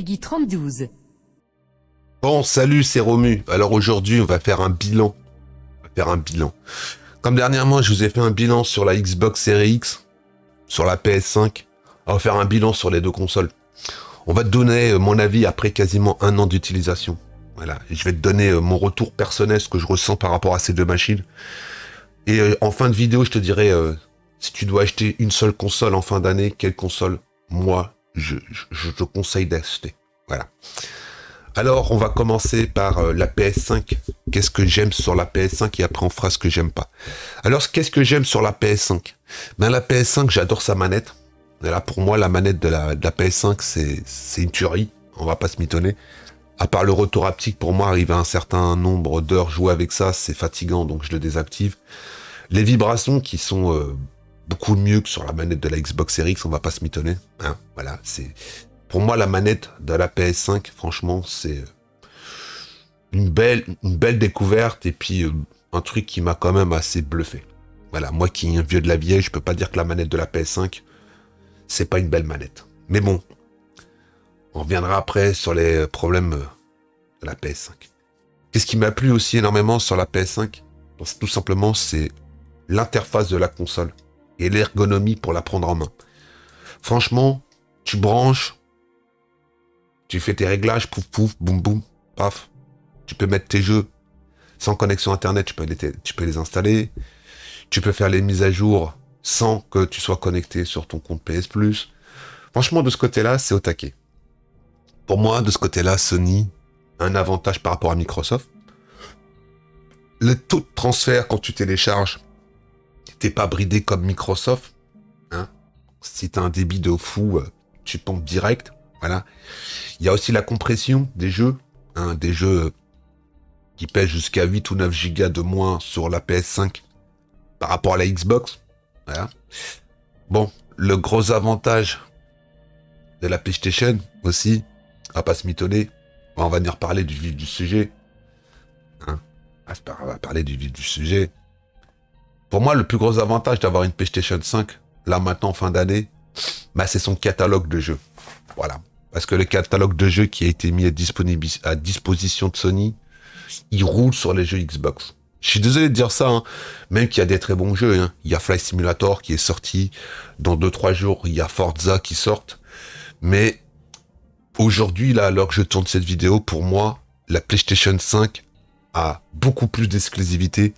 Peggy32. Bon, salut, c'est Romu. Alors aujourd'hui, on va faire un bilan. Comme dernièrement, je vous ai fait un bilan sur la Xbox Series X, sur la PS5. On va faire un bilan sur les deux consoles. On va te donner mon avis après quasiment un an d'utilisation. Voilà, et je vais te donner mon retour personnel, ce que je ressens par rapport à ces deux machines. Et en fin de vidéo, je te dirai si tu dois acheter une seule console en fin d'année, quelle console, moi, je te conseille d'acheter. Voilà. Alors, on va commencer par la PS5. Qu'est-ce que j'aime sur la PS5 et après on fera ce que j'aime pas. Alors, qu'est-ce que j'aime sur la PS5? Ben, la PS5, j'adore sa manette. Et là, pour moi, la manette de la PS5, c'est une tuerie. On va pas se mitonner. À part le retour haptique, pour moi, arriver à un certain nombre d'heures jouer avec ça, c'est fatigant, donc je le désactive. Les vibrations qui sont beaucoup mieux que sur la manette de la Xbox Series X, on va pas se mitonner. Hein, voilà, c'est... Pour moi, la manette de la PS5, franchement, c'est une belle découverte et puis un truc qui m'a quand même assez bluffé. Voilà, moi qui suis un vieux de la vieille, je peux pas dire que la manette de la PS5, c'est pas une belle manette. Mais bon, on reviendra après sur les problèmes de la PS5. Qu'est-ce qui m'a plu aussi énormément sur la PS5? Tout simplement, c'est l'interface de la console et l'ergonomie pour la prendre en main. Franchement, tu branches, tu fais tes réglages, pouf pouf, boum boum, paf. Tu peux mettre tes jeux sans connexion internet, tu peux les installer. Tu peux faire les mises à jour sans que tu sois connecté sur ton compte PS Plus. Franchement, de ce côté-là, c'est au taquet. Pour moi, de ce côté-là, Sony a un avantage par rapport à Microsoft. Le taux de transfert quand tu télécharges, t'es pas bridé comme Microsoft. Hein. Si tu as un débit de fou, tu pompes direct. Voilà. Il y a aussi la compression des jeux. Hein, des jeux qui pèsent jusqu'à 8 ou 9 gigas de moins sur la PS5 par rapport à la Xbox. Voilà. Bon, le gros avantage de la PlayStation aussi, on va pas se mitonner. On va venir parler du vif du sujet. Hein, on va parler du vif du sujet. Pour moi, le plus gros avantage d'avoir une PlayStation 5, là maintenant en fin d'année, bah, c'est son catalogue de jeux. Voilà. Parce que le catalogue de jeux qui a été mis à disposition de Sony, il roule sur les jeux Xbox. Je suis désolé de dire ça, hein, même qu'il y a des très bons jeux. Hein. Il y a Flight Simulator qui est sorti dans 2-3 jours. Il y a Forza qui sort. Mais aujourd'hui, là, alors que je tourne cette vidéo, pour moi, la PlayStation 5 a beaucoup plus d'exclusivité,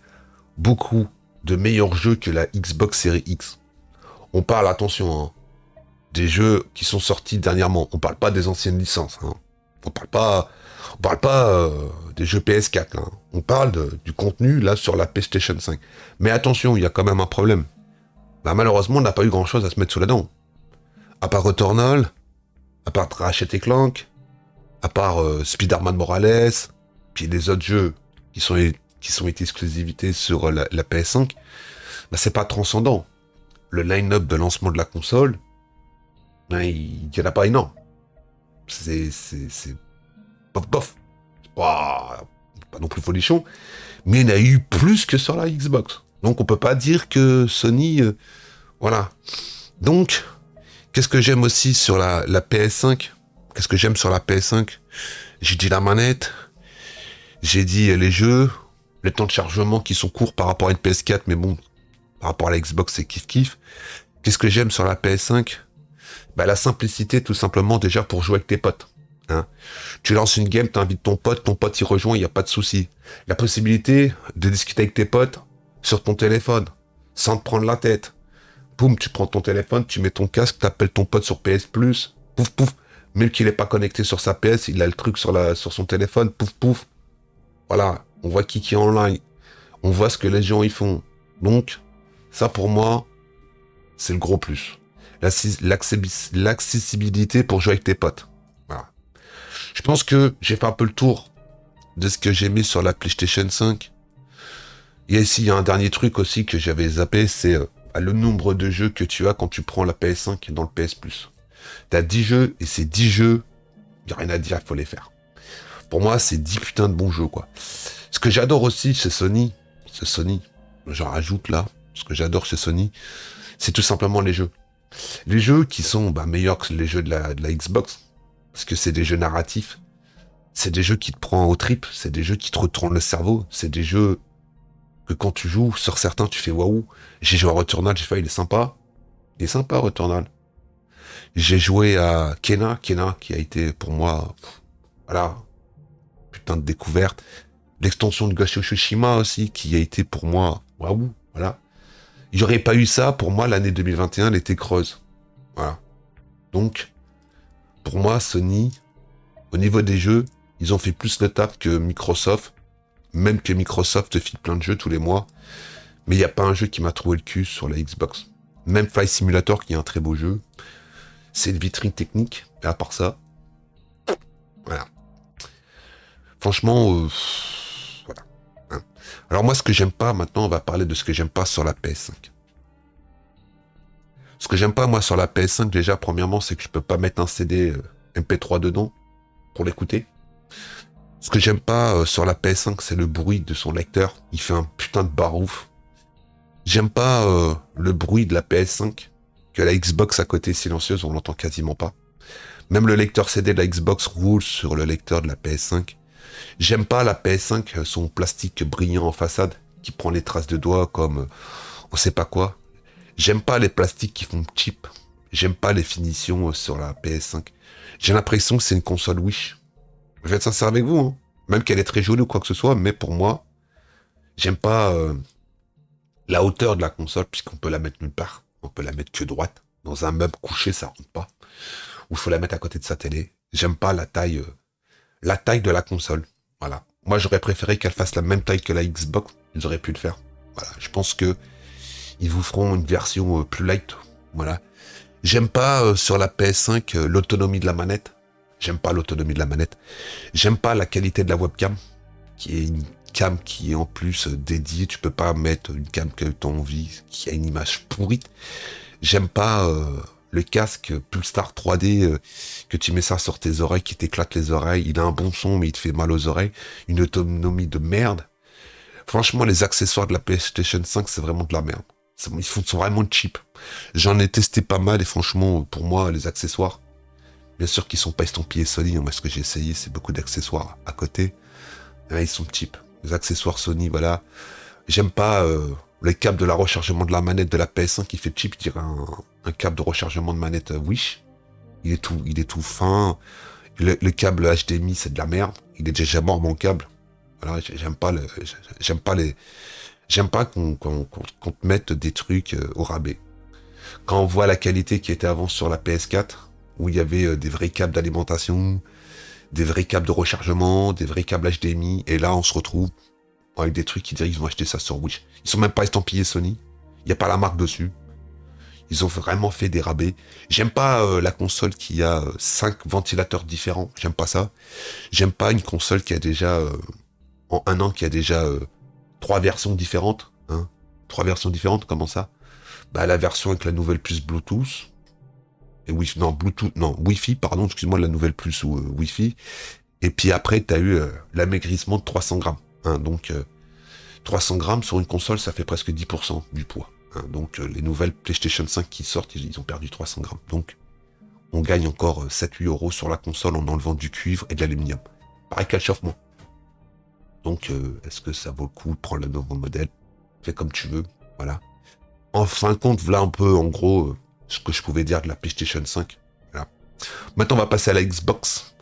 beaucoup de meilleurs jeux que la Xbox Series X. On parle, attention, hein, des jeux qui sont sortis dernièrement. On parle pas des anciennes licences. Hein. On parle pas des jeux PS4. Là. On parle du contenu là sur la PlayStation 5. Mais attention, il y a quand même un problème. Bah, malheureusement, on n'a pas eu grand chose à se mettre sous la dent. À part Returnal, à part Ratchet & Clank, à part Spider-Man Morales, puis les autres jeux qui sont été exclusivités sur la PS5, bah, c'est pas transcendant. Le line-up de lancement de la console, bah, il y en a pas énorme. C'est bof. Pas non plus folichon, mais il y en a eu plus que sur la Xbox. Donc on peut pas dire que Sony... voilà. Donc, qu'est-ce que j'aime aussi sur la PS5? Qu'est-ce que j'aime sur la PS5? J'ai dit la manette, j'ai dit les jeux, les temps de chargement qui sont courts par rapport à une PS4, mais bon, par rapport à la Xbox, c'est kiff-kiff. Qu'est-ce que j'aime sur la PS5? Bah, la simplicité, tout simplement, déjà pour jouer avec tes potes. Hein. Tu lances une game, t'invites ton pote y rejoint, il n'y a pas de souci. La possibilité de discuter avec tes potes sur ton téléphone, sans te prendre la tête. Boum, tu prends ton téléphone, tu mets ton casque, t'appelles ton pote sur PS Plus, pouf pouf. Même qu'il n'est pas connecté sur sa PS, il a le truc sur son téléphone, pouf pouf. Voilà, on voit qui est online. On voit ce que les gens y font. Donc, ça pour moi, c'est le gros plus. L'accessibilité pour jouer avec tes potes. Voilà. Je pense que j'ai fait un peu le tour de ce que j'ai mis sur la PlayStation 5. Et ici, il y a un dernier truc aussi que j'avais zappé, c'est le nombre de jeux que tu as quand tu prends la PS5 dans le PS Plus. Tu as 10 jeux, et ces 10 jeux, il n'y a rien à dire, il faut les faire. Pour moi, c'est 10 putains de bons jeux, quoi. Ce que j'adore aussi chez Sony, j'en rajoute là, ce que j'adore chez Sony, c'est tout simplement les jeux. Les jeux qui sont meilleurs que les jeux de la Xbox. Parce que c'est des jeux narratifs. C'est des jeux qui te prennent aux tripes. C'est des jeux qui te retournent le cerveau. C'est des jeux que quand tu joues, sur certains, tu fais waouh. J'ai joué à Returnal, j'ai fait, il est sympa. Il est sympa, Returnal. J'ai joué à Kena qui a été pour moi, voilà, putain de découverte. L'extension de Ghost of Tsushima aussi, qui a été pour moi, waouh, voilà. Il n'y aurait pas eu ça, pour moi, l'année 2021, elle était creuse. Voilà. Donc, pour moi, Sony, au niveau des jeux, ils ont fait plus le taf que Microsoft, même que Microsoft file plein de jeux tous les mois. Mais il n'y a pas un jeu qui m'a trouvé le cul sur la Xbox. Même Flight Simulator, qui est un très beau jeu, c'est une vitrine technique, et à part ça, voilà. Franchement, voilà. Hein. Alors moi, ce que j'aime pas, maintenant, on va parler de ce que j'aime pas sur la PS5. Ce que j'aime pas, moi, sur la PS5, déjà, premièrement, c'est que je peux pas mettre un CD MP3 dedans pour l'écouter. Ce que j'aime pas sur la PS5, c'est le bruit de son lecteur. Il fait un putain de barouf. J'aime pas le bruit de la PS5, que la Xbox à côté silencieuse, on l'entend quasiment pas. Même le lecteur CD de la Xbox roule sur le lecteur de la PS5. J'aime pas la PS5, son plastique brillant en façade, qui prend les traces de doigts comme on sait pas quoi. J'aime pas les plastiques qui font cheap. J'aime pas les finitions sur la PS5. J'ai l'impression que c'est une console Wish. Je vais être sincère avec vous, hein. Même qu'elle est très jolie ou quoi que ce soit, mais pour moi, j'aime pas la hauteur de la console, puisqu'on peut la mettre nulle part. On peut la mettre que droite. Dans un meuble couché, ça rentre pas. Ou il faut la mettre à côté de sa télé. J'aime pas la taille de la console. Voilà. Moi, j'aurais préféré qu'elle fasse la même taille que la Xbox. Ils auraient pu le faire. Voilà. Je pense que ils vous feront une version plus light. Voilà. J'aime pas sur la PS5 l'autonomie de la manette. J'aime pas l'autonomie de la manette. J'aime pas la qualité de la webcam, qui est une cam qui est en plus dédiée. Tu peux pas mettre une cam que tu as envie, qui a une image pourrite. J'aime pas le casque Pulsar 3D, que tu mets ça sur tes oreilles, qui t'éclate les oreilles. Il a un bon son, mais il te fait mal aux oreilles. Une autonomie de merde. Franchement, les accessoires de la PlayStation 5, c'est vraiment de la merde. Ils sont vraiment cheap. J'en ai testé pas mal et franchement, pour moi, les accessoires, bien sûr qu'ils sont pas estampillés Sony. Moi, ce que j'ai essayé, c'est beaucoup d'accessoires à côté. Et là, ils sont cheap. Les accessoires Sony, voilà. J'aime pas les câbles de la rechargement de la manette de la PS5 qui fait cheap, je dirais un câble de rechargement de manette Wish. Il est tout fin. Le câble HDMI, c'est de la merde. Il est déjà mort, mon câble. Voilà, j'aime pas qu'on te mette des trucs au rabais. Quand on voit la qualité qui était avant sur la PS4, où il y avait des vrais câbles d'alimentation, des vrais câbles de rechargement, des vrais câbles HDMI, et là on se retrouve avec des trucs qui disent qu'ils vont acheter ça sur Wish. Ils sont même pas estampillés Sony, il n'y a pas la marque dessus. Ils ont vraiment fait des rabais. J'aime pas la console qui a 5 ventilateurs différents, j'aime pas ça. J'aime pas une console qui a déjà, en un an, qui a déjà 3 versions différentes. Hein. 3 versions différentes, comment ça? Bah la version avec la nouvelle puce Bluetooth, et Wi-Fi, pardon, excuse-moi, la nouvelle puce ou Wi-Fi. Et puis après, tu as eu l'amaigrissement de 300 grammes. Hein, donc, 300 grammes sur une console, ça fait presque 10% du poids. Hein, donc, les nouvelles PlayStation 5 qui sortent, ils ont perdu 300 grammes. Donc, on gagne encore 7-8 euros sur la console en enlevant du cuivre et de l'aluminium. Pareil qu'à l'échauffement. Donc, est-ce que ça vaut le coup de prendre le nouveau modèle? Fais comme tu veux, voilà. En fin de compte, voilà un peu, en gros, ce que je pouvais dire de la PlayStation 5. Voilà. Maintenant, on va passer à la Xbox.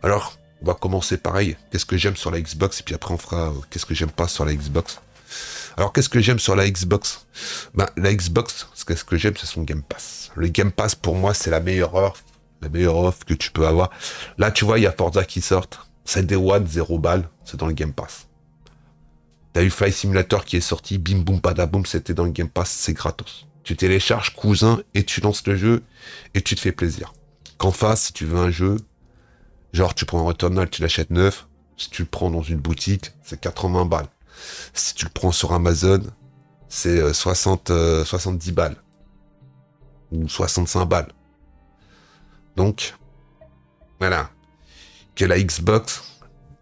Alors, on va commencer pareil. Qu'est-ce que j'aime sur la Xbox? Et puis après, on fera qu'est-ce que j'aime pas sur la Xbox. Alors, qu'est-ce que j'aime sur la Xbox? Ben, la Xbox, qu'est-ce que j'aime, c'est son Game Pass. Le Game Pass, pour moi, c'est la meilleure offre que tu peux avoir. Là, tu vois, il y a Forza qui sort. C'est Day One, 0 balles. C'est dans le Game Pass. T'as eu Flight Simulator qui est sorti. Bim, boum, badaboum, c'était dans le Game Pass. C'est gratos. Tu télécharges, cousin, et tu lances le jeu, et tu te fais plaisir. Qu'en face, si tu veux un jeu, genre tu prends un Returnal, tu l'achètes neuf. Si tu le prends dans une boutique, c'est 80 balles. Si tu le prends sur Amazon, c'est 70 balles. Ou 65 balles. Donc, voilà. Que la Xbox,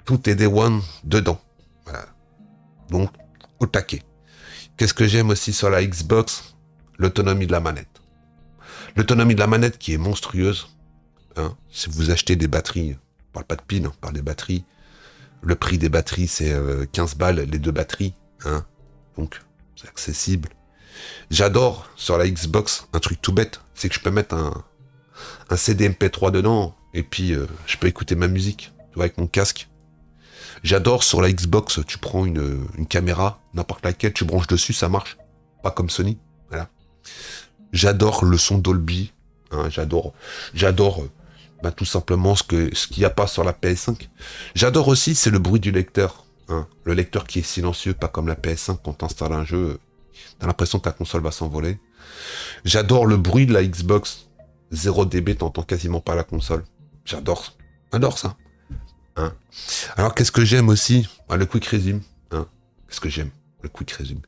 tout est Day One dedans. Voilà. Donc, au taquet. Qu'est-ce que j'aime aussi sur la Xbox? L'autonomie de la manette. L'autonomie de la manette qui est monstrueuse. Hein. Si vous achetez des batteries, on parle pas de piles, on parle des batteries. Le prix des batteries, c'est 15 balles, les 2 batteries. Hein. Donc, c'est accessible. J'adore, sur la Xbox, un truc tout bête, c'est que je peux mettre un CD MP3 dedans, et puis je peux écouter ma musique, tu vois, avec mon casque. J'adore, sur la Xbox, tu prends une caméra, n'importe laquelle, tu branches dessus, ça marche. Pas comme Sony, voilà. J'adore le son Dolby, hein, j'adore tout simplement ce qu'il n'y a pas sur la PS5. J'adore aussi, c'est le bruit du lecteur. Hein. Le lecteur qui est silencieux, pas comme la PS5 quand tu installes un jeu, t'as l'impression que ta console va s'envoler. J'adore le bruit de la Xbox. 0 dB, t'entends quasiment pas la console. J'adore ça. Hein. Alors qu'est-ce que j'aime aussi? Le quick resume. Hein. Qu'est-ce que j'aime? Le quick resume.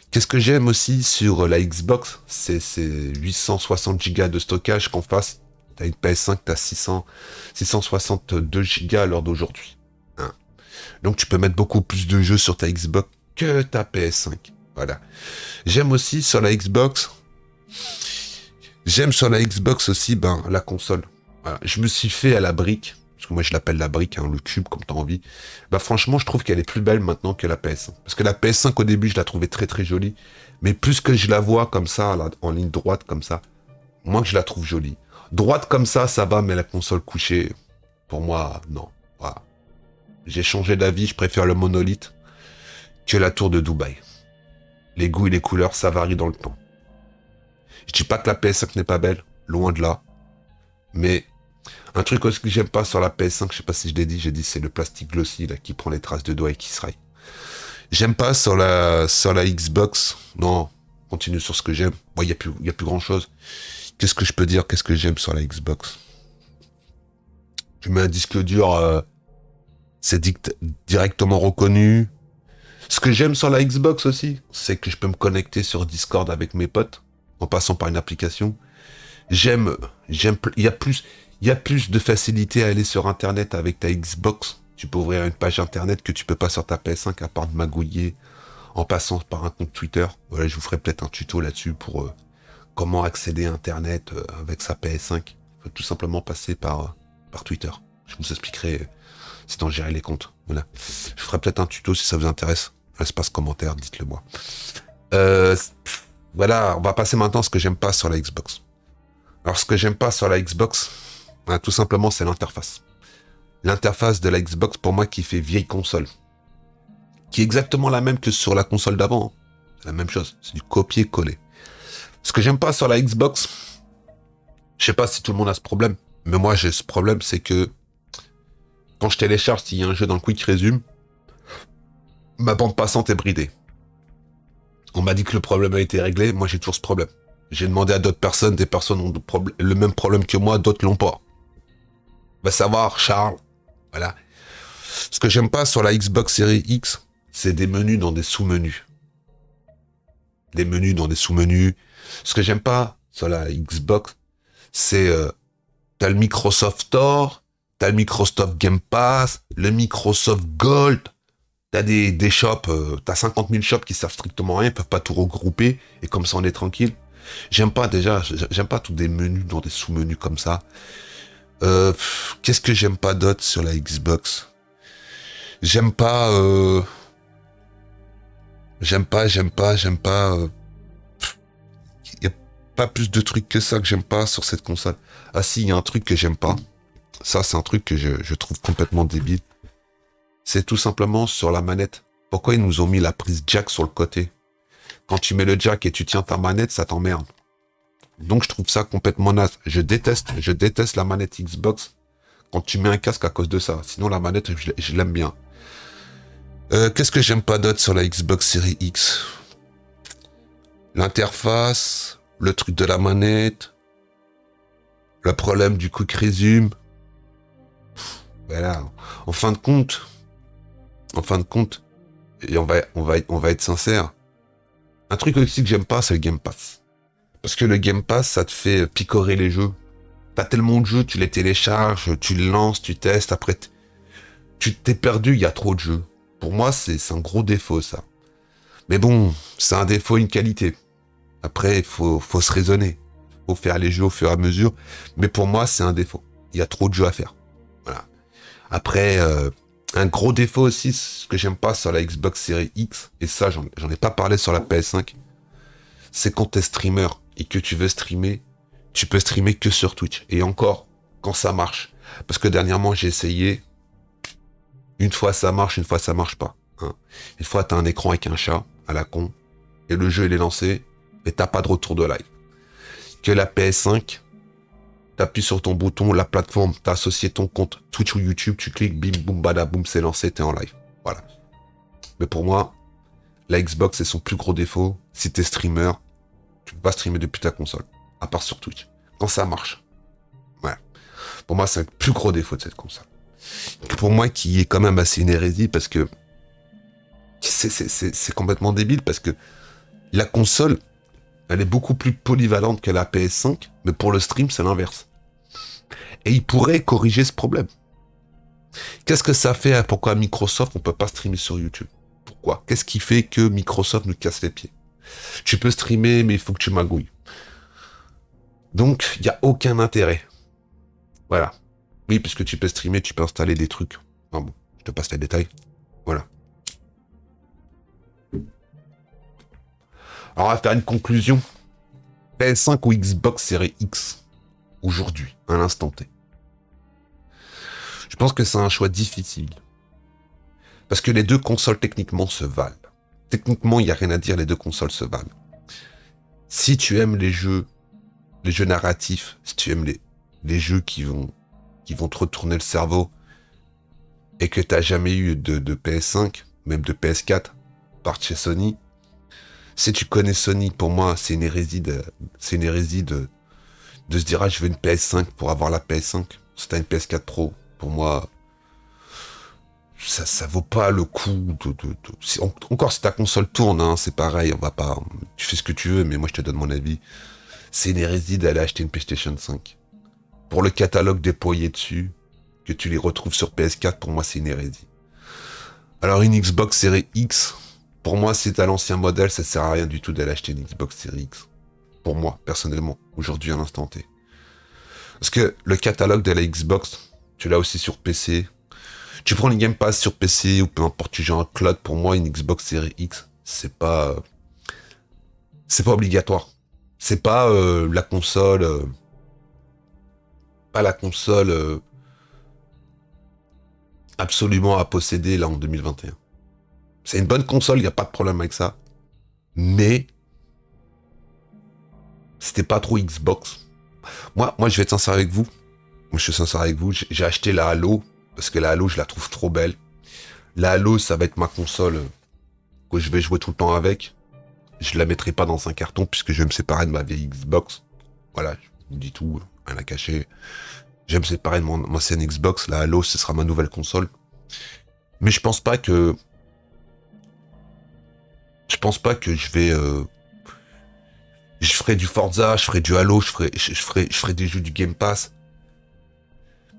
Qu'est-ce que j'aime aussi sur la Xbox? C'est 860 Go de stockage qu'en face. T'as une PS5, t'as 662 Go à l'heure d'aujourd'hui. Hein. Donc tu peux mettre beaucoup plus de jeux sur ta Xbox que ta PS5. Voilà. J'aime aussi sur la Xbox. J'aime sur la Xbox aussi, la console. Voilà. Je me suis fait à la brique. Parce que moi je l'appelle la brique, hein, le cube, comme t'as envie. Franchement, je trouve qu'elle est plus belle maintenant que la PS5. Parce que la PS5 au début, je la trouvais très très jolie. Mais plus que je la vois comme ça, là, en ligne droite comme ça, moins que je la trouve jolie. Droite comme ça va, mais la console couchée, pour moi, non. Voilà. J'ai changé d'avis, je préfère le monolithe que la tour de Dubaï. Les goûts et les couleurs, ça varie dans le temps. Je dis pas que la PS5 n'est pas belle, loin de là. Mais un truc aussi que j'aime pas sur la PS5, je sais pas si je l'ai dit, j'ai dit c'est le plastique glossy là, qui prend les traces de doigts et qui se raille. J'aime pas sur la Xbox. Non, continue sur ce que j'aime. Moi, il y a plus grand chose. Qu'est-ce que je peux dire? Qu'est-ce que j'aime sur la Xbox? Je mets un disque dur, c'est directement reconnu. Ce que j'aime sur la Xbox aussi, c'est que je peux me connecter sur Discord avec mes potes en passant par une application. Il y a plus de facilité à aller sur Internet avec ta Xbox. Tu peux ouvrir une page Internet que tu peux pas sur ta PS5 à part de magouiller en passant par un compte Twitter. Voilà, je vous ferai peut-être un tuto là-dessus pour comment accéder à Internet avec sa PS5. Il faut tout simplement passer par Twitter. Je vous expliquerai c'est d'en gérer les comptes. Voilà. Je ferai peut-être un tuto si ça vous intéresse. L'espace commentaire, dites-le moi. Voilà, on va passer maintenant à ce que j'aime pas sur la Xbox. Alors, ce que j'aime pas sur la Xbox, tout simplement, c'est l'interface. L'interface de la Xbox, pour moi, qui fait vieille console. Qui est exactement la même que sur la console d'avant. Hein. C'est la même chose. C'est du copier-coller. Ce que j'aime pas sur la Xbox, je sais pas si tout le monde a ce problème, mais moi, j'ai ce problème, c'est que quand je télécharge, s'il y a un jeu dans le Quick Resume, ma bande passante est bridée. On m'a dit que le problème a été réglé, moi j'ai toujours ce problème. J'ai demandé à d'autres personnes, des personnes ont le même problème que moi, d'autres l'ont pas. Va savoir, Charles. Voilà. Ce que j'aime pas sur la Xbox Series X, c'est des menus dans des sous-menus. Des menus dans des sous-menus. Ce que j'aime pas sur la Xbox, c'est t'as le Microsoft Store, t'as le Microsoft Game Pass, le Microsoft Gold. T'as des shops, t'as 50 000 shops qui servent strictement à rien, ils peuvent pas tout regrouper, et comme ça on est tranquille. J'aime pas tous des menus dans des sous-menus comme ça. Qu'est-ce que j'aime pas d'autre sur la Xbox? J'aime pas... Il y a pas plus de trucs que ça que j'aime pas sur cette console. Ah si, il y a un truc que j'aime pas. Ça, c'est un truc que je trouve complètement débile. C'est tout simplement sur la manette. Pourquoi ils nous ont mis la prise jack sur le côté? Quand tu mets le jack et tu tiens ta manette, ça t'emmerde. Donc je trouve ça complètement naze. Je déteste la manette Xbox quand tu mets un casque à cause de ça. Sinon la manette, je l'aime bien. Qu'est-ce que j'aime pas d'autre sur la Xbox Series X? L'interface, le truc de la manette, le problème du quick resume. Voilà. En fin de compte, et on va être sincère. Un truc aussi que j'aime pas, c'est le Game Pass. Parce que le Game Pass, ça te fait picorer les jeux. T'as tellement de jeux, tu les télécharges, tu les lances, tu testes, après tu t'es perdu, il y a trop de jeux. Pour moi, c'est un gros défaut, ça. Mais bon, c'est un défaut, une qualité. Après, il faut se raisonner. Faut faire les jeux au fur et à mesure. Mais pour moi, c'est un défaut. Il y a trop de jeux à faire. Voilà. Après, un gros défaut aussi, ce que j'aime pas sur la Xbox Series X, et ça, j'en ai pas parlé sur la PS5, c'est quand t'es streamer et que tu veux streamer, tu peux streamer que sur Twitch. Et encore, quand ça marche. Parce que dernièrement, j'ai essayé. Une fois ça marche, une fois ça marche pas. Hein. Une fois, t'as un écran avec un chat, à la con, et le jeu, il est lancé, et t'as pas de retour de live. Que la PS5, t'appuies sur ton bouton, la plateforme, t'as associé ton compte Twitch ou YouTube, tu cliques, bim, boum, badaboum, c'est lancé, t'es en live. Voilà. Mais pour moi, la Xbox, c'est son plus gros défaut. Si t'es streamer, tu peux pas streamer depuis ta console. À part sur Twitch. Quand ça marche. Ouais. Pour moi, c'est le plus gros défaut de cette console. Pour moi, qui est quand même assez une hérésie parce que c'est complètement débile parce que la console, elle est beaucoup plus polyvalente que la PS5, mais pour le stream, c'est l'inverse. Et il pourrait corriger ce problème. Qu'est-ce que ça fait? Pourquoi Microsoft, on peut pas streamer sur YouTube? Pourquoi? Qu'est-ce qui fait que Microsoft nous casse les pieds? Tu peux streamer, mais il faut que tu magouilles. Donc, il n'y a aucun intérêt. Voilà. Oui, puisque tu peux streamer, tu peux installer des trucs. Ah bon, je te passe les détails. Voilà. Alors, on va faire une conclusion. PS5 ou Xbox Series X aujourd'hui, à l'instant T. Je pense que c'est un choix difficile. Parce que les deux consoles techniquement se valent. Techniquement, il n'y a rien à dire, les deux consoles se valent. Si tu aimes les jeux narratifs, si tu aimes les jeux qui vont te retourner le cerveau, et que tu n'as jamais eu de PS5, même de PS4, par chez Sony, si tu connais Sony, pour moi, c'est une hérésie de se dire, ah, je veux une PS5 pour avoir la PS5. Si t'as une PS4 Pro, pour moi, ça vaut pas le coup encore si ta console tourne, hein, c'est pareil, on va pas, tu fais ce que tu veux, mais moi je te donne mon avis. C'est une hérésie d'aller acheter une PlayStation 5. Pour le catalogue déployé dessus, que tu les retrouves sur PS4, pour moi c'est une hérésie. Alors une Xbox Series X, pour moi c'est à l'ancien modèle, ça sert à rien du tout d'aller acheter une Xbox Series X. Pour moi, personnellement, aujourd'hui à l'instant T. Parce que le catalogue de la Xbox, tu l'as aussi sur PC. Tu prends le Game Pass sur PC ou peu importe, tu joues en cloud, pour moi une Xbox Series X, c'est pas obligatoire. C'est pas la console absolument à posséder là en 2021. C'est une bonne console, il n'y a pas de problème avec ça. Mais c'était pas trop Xbox. Moi, je vais être sincère avec vous. Moi, je suis sincère avec vous. J'ai acheté la Halo parce que la Halo, je la trouve trop belle. La Halo, ça va être ma console que je vais jouer tout le temps avec. Je la mettrai pas dans un carton puisque je vais me séparer de ma vieille Xbox. Voilà, je vous dis tout, rien à cacher. Je vais me séparer de mon ancienne Xbox. La Halo, ce sera ma nouvelle console. Mais je pense pas que je vais je ferai du Forza, je ferai du Halo, je ferai des jeux du Game Pass.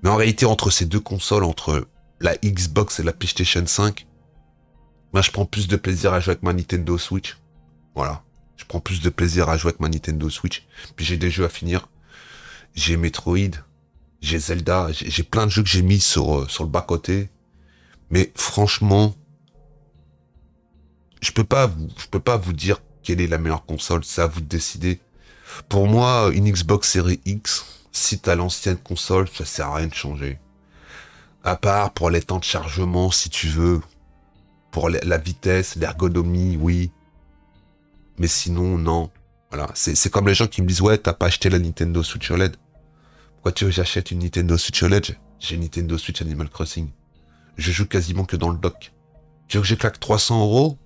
Mais en réalité, entre ces deux consoles, entre la Xbox et la PlayStation 5, moi, je prends plus de plaisir à jouer avec ma Nintendo Switch. Voilà. Je prends plus de plaisir à jouer avec ma Nintendo Switch. Puis j'ai des jeux à finir. J'ai Metroid, j'ai Zelda, j'ai plein de jeux que j'ai mis sur le bas-côté. Mais franchement, je peux pas vous dire quelle est la meilleure console, c'est à vous de décider. Pour moi, une Xbox Series X, si t'as l'ancienne console, ça sert à rien de changer. À part pour les temps de chargement, si tu veux. Pour la vitesse, l'ergonomie, oui. Mais sinon, non. Voilà. C'est comme les gens qui me disent, ouais, t'as pas acheté la Nintendo Switch OLED. Pourquoi tu veux que j'achète une Nintendo Switch OLED? J'ai une Nintendo Switch Animal Crossing. Je joue quasiment que dans le dock. Tu veux que je claque 300 €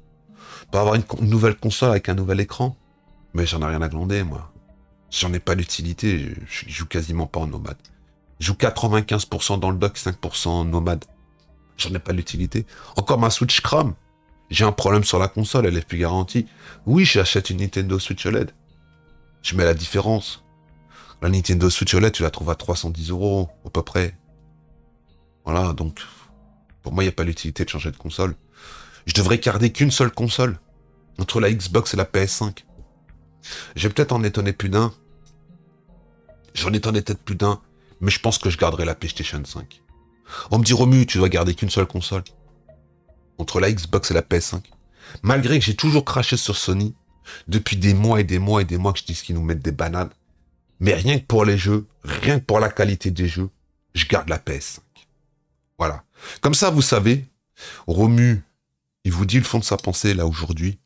pour avoir une nouvelle console avec un nouvel écran? Mais j'en ai rien à glander, moi. J'en ai pas d'utilité. Je joue quasiment pas en nomade. Je joue 95% dans le dock, 5% en nomade. J'en ai pas l'utilité. Encore ma Switch crame. J'ai un problème sur la console, elle est plus garantie. Oui, j'achète une Nintendo Switch OLED. Je mets la différence. La Nintendo Switch OLED, tu la trouves à 310 € à peu près. Voilà, donc pour moi, il n'y a pas l'utilité de changer de console. Je devrais garder qu'une seule console entre la Xbox et la PS5. Je vais peut-être en étonner plus d'un. J'en étonnais peut-être plus d'un. Mais je pense que je garderai la PlayStation 5. On me dit, Romu, tu dois garder qu'une seule console. Entre la Xbox et la PS5. Malgré que j'ai toujours craché sur Sony, depuis des mois et des mois et des mois que je dis qu'ils nous mettent des bananes. Mais rien que pour les jeux, rien que pour la qualité des jeux, je garde la PS5. Voilà. Comme ça, vous savez, Romu, il vous dit le fond de sa pensée, là, aujourd'hui.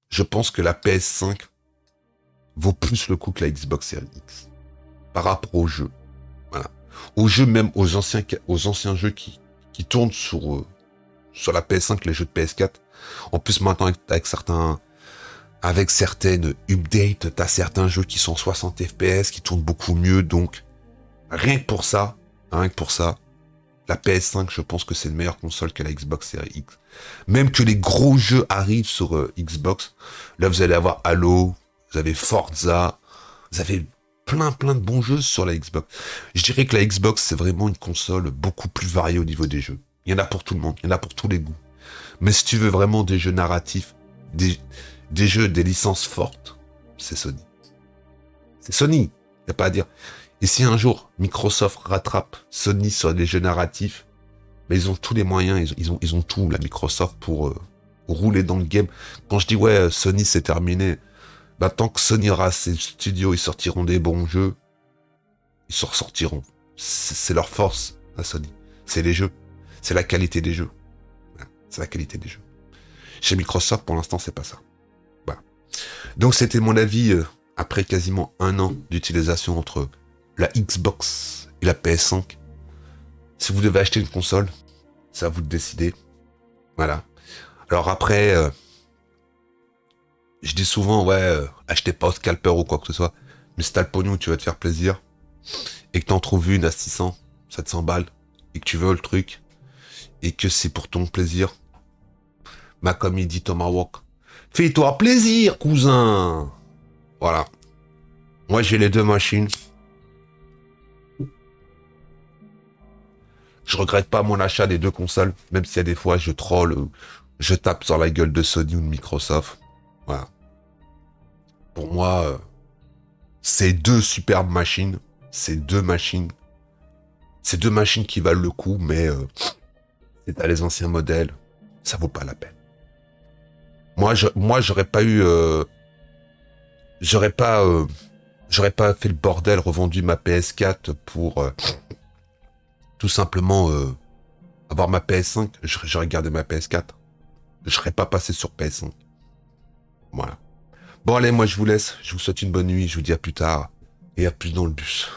Je pense que la PS5 vaut plus le coup que la Xbox Series X. Par rapport aux jeux. Voilà. Aux jeux, même aux anciens jeux qui tournent sur la PS5, les jeux de PS4. En plus, maintenant, avec certaines updates, t'as certains jeux qui sont 60 FPS, qui tournent beaucoup mieux, donc, rien que pour ça, la PS5, je pense que c'est une meilleure console que la Xbox Series X. Même que les gros jeux arrivent sur Xbox, là, vous allez avoir Halo, vous avez Forza, vous avez plein de bons jeux sur la Xbox. Je dirais que la Xbox, c'est vraiment une console beaucoup plus variée au niveau des jeux. Il y en a pour tout le monde, il y en a pour tous les goûts. Mais si tu veux vraiment des jeux narratifs, des jeux, des licences fortes, c'est Sony. C'est Sony, il n'y a pas à dire. Et si un jour, Microsoft rattrape Sony sur les jeux narratifs, mais ils ont tous les moyens, ils ont tout, la Microsoft, pour rouler dans le game. Quand je dis, ouais, Sony, c'est terminé, bah, tant que Sony aura ses studios, ils sortiront des bons jeux, ils se ressortiront. C'est leur force, à Sony. C'est les jeux. C'est la qualité des jeux. C'est la qualité des jeux. Chez Microsoft, pour l'instant, c'est pas ça. Voilà. Donc, c'était mon avis après quasiment 1 an d'utilisation entre la Xbox et la PS5. Si vous devez acheter une console, c'est à vous de décider. Voilà. Alors après, je dis souvent, ouais, achetez pas au scalper ou quoi que ce soit. Mais si t'as le pognon, tu vas te faire plaisir. Et que t'en trouves une à 600, 700 balles. Et que tu veux le truc. Et que c'est pour ton plaisir. Bah, comme il dit Tomahawk. Fais-toi plaisir, cousin. Voilà. Moi, j'ai les 2 machines. Je regrette pas mon achat des 2 consoles, même s'il y a des fois je troll, je tape sur la gueule de Sony ou de Microsoft. Voilà. Pour moi, c'est 2 superbes machines. C'est 2 machines. C'est 2 machines qui valent le coup, mais c'est à les anciens modèles, ça vaut pas la peine. Moi, j'aurais pas eu, j'aurais pas fait le bordel, revendu ma PS4 pour tout simplement avoir ma PS5. J'aurais gardé ma PS4. Je serais pas passé sur PS5. Voilà. Bon allez, moi je vous laisse. Je vous souhaite une bonne nuit. Je vous dis à plus tard et à plus dans le bus.